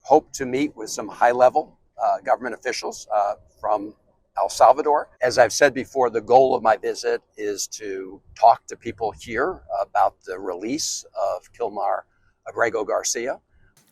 hope to meet with some high-level government officials from El Salvador. As I've said before, the goal of my visit is to talk to people here about the release of Kilmar Ábrego García.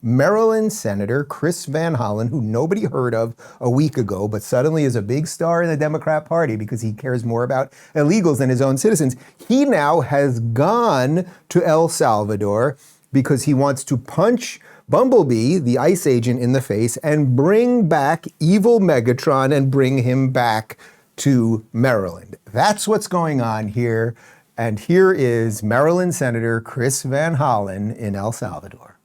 Maryland Senator Chris Van Hollen, who nobody heard of a week ago, but suddenly is a big star in the Democrat Party because he cares more about illegals than his own citizens. He now has gone to El Salvador because he wants to punch Bumblebee, the ICE agent, in the face and bring back evil Megatron and bring him back to Maryland. That's what's going on here. And here is Maryland Senator Chris Van Hollen in El Salvador.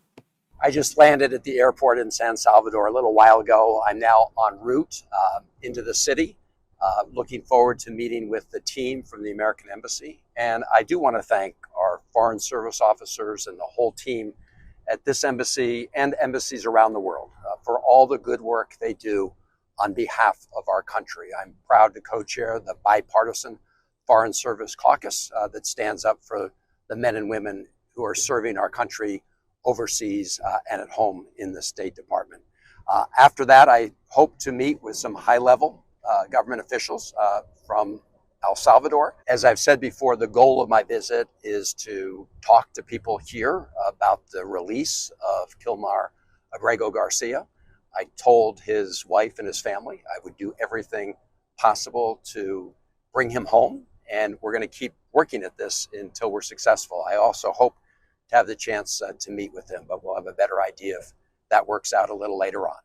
I just landed at the airport in San Salvador a little while ago. I'm now en route into the city, looking forward to meeting with the team from the American Embassy. And I do want to thank our Foreign Service officers and the whole team at this embassy and embassies around the world for all the good work they do on behalf of our country. I'm proud to co-chair the bipartisan Foreign Service Caucus that stands up for the men and women who are serving our country overseas and at home in the State Department. After that, I hope to meet with some high-level government officials from El Salvador. As I've said before, the goal of my visit is to talk to people here about the release of Kilmar Ábrego García. I told his wife and his family I would do everything possible to bring him home, and we're going to keep working at this until we're successful. I also hope to have the chance to meet with him, but we'll have a better idea if that works out a little later on.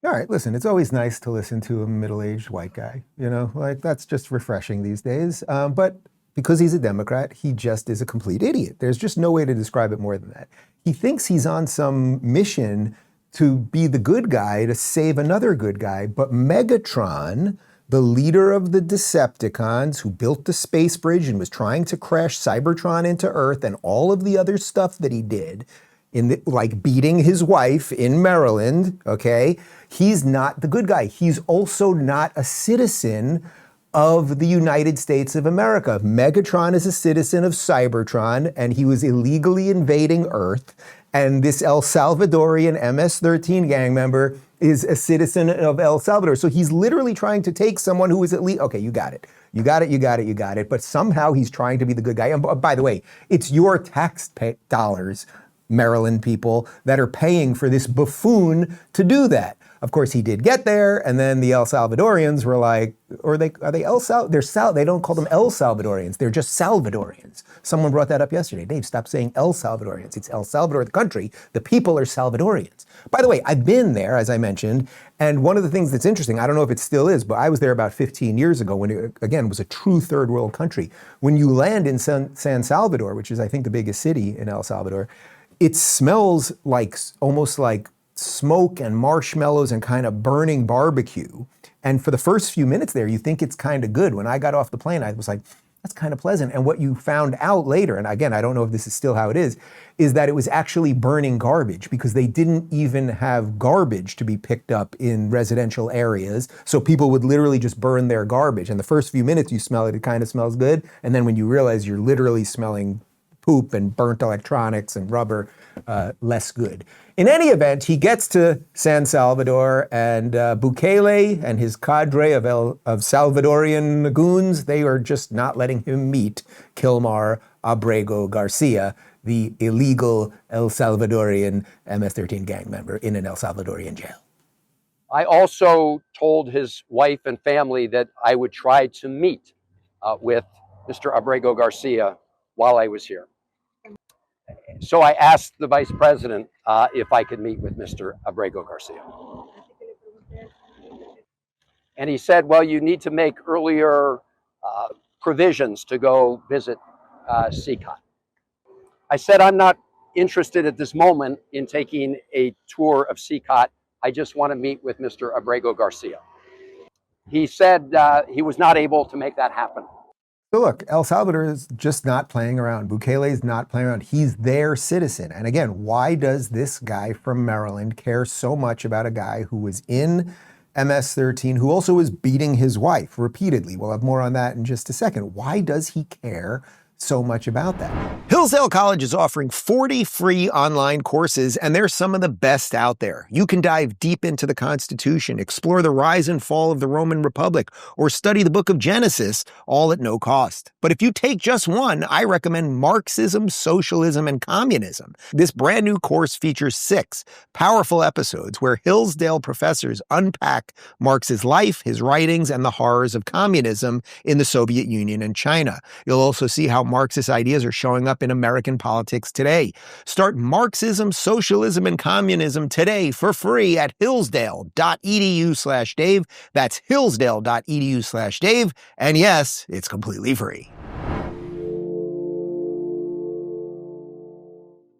All right, listen, it's always nice to listen to a middle-aged white guy, like that's just refreshing these days. But because he's a Democrat, he just is a complete idiot. There's just no way to describe it more than that. He thinks he's on some mission to be the good guy, to save another good guy, but Megatron, the leader of the Decepticons who built the space bridge and was trying to crash Cybertron into Earth and all of the other stuff that he did, like beating his wife in Maryland, okay? He's not the good guy. He's also not a citizen of the United States of America. Megatron is a citizen of Cybertron, and he was illegally invading Earth. And this El Salvadorian MS-13 gang member is a citizen of El Salvador. So he's literally trying to take someone who is at least, okay, you got it. But somehow he's trying to be the good guy. And by the way, it's your tax dollars, Maryland people, that are paying for this buffoon to do that. Of course, he did get there, and then the El Salvadorians were like, they don't call them El Salvadorians, they're just Salvadorians. Someone brought that up yesterday. Dave, stop saying El Salvadorians. It's El Salvador, the country. The people are Salvadorians. By the way, I've been there, as I mentioned, and one of the things that's interesting, I don't know if it still is, but I was there about 15 years ago when it, again, was a true third world country. When you land in San Salvador, which is, I think, the biggest city in El Salvador, it smells like almost like smoke and marshmallows and kind of burning barbecue. And for the first few minutes there, you think it's kind of good. When I got off the plane, I was like, that's kind of pleasant. And what you found out later, and again, I don't know if this is still how it is that it was actually burning garbage because they didn't even have garbage to be picked up in residential areas. So people would literally just burn their garbage. And the first few minutes you smell it, it kind of smells good. And then when you realize you're literally smelling poop and burnt electronics and rubber, less good. In any event, he gets to San Salvador, and Bukele and his cadre of Salvadorian goons, they are just not letting him meet Kilmar Ábrego García, the illegal El Salvadorian MS-13 gang member in an El Salvadorian jail. I also told his wife and family that I would try to meet with Mr. Ábrego García while I was here. So I asked the vice president if I could meet with Mr. Ábrego García. And he said, well, you need to make earlier provisions to go visit CCOT. I said, I'm not interested at this moment in taking a tour of CCOT. I just want to meet with Mr. Ábrego García. He said he was not able to make that happen. So look, El Salvador is just not playing around. Bukele is not playing around. He's their citizen. And again, why does this guy from Maryland care so much about a guy who was in MS-13, who also was beating his wife repeatedly? We'll have more on that in just a second. Why does he care so much about that. Hillsdale College is offering 40 free online courses, and they're some of the best out there. You can dive deep into the Constitution, explore the rise and fall of the Roman Republic, or study the book of Genesis, all at no cost. But if you take just one, I recommend Marxism, Socialism, and Communism. This brand new course features 6 powerful episodes where Hillsdale professors unpack Marx's life, his writings, and the horrors of communism in the Soviet Union and China. You'll also see how Marxist ideas are showing up in American politics today. Start Marxism, Socialism, and Communism today for free at hillsdale.edu/Dave. That's hillsdale.edu/Dave. And yes, it's completely free.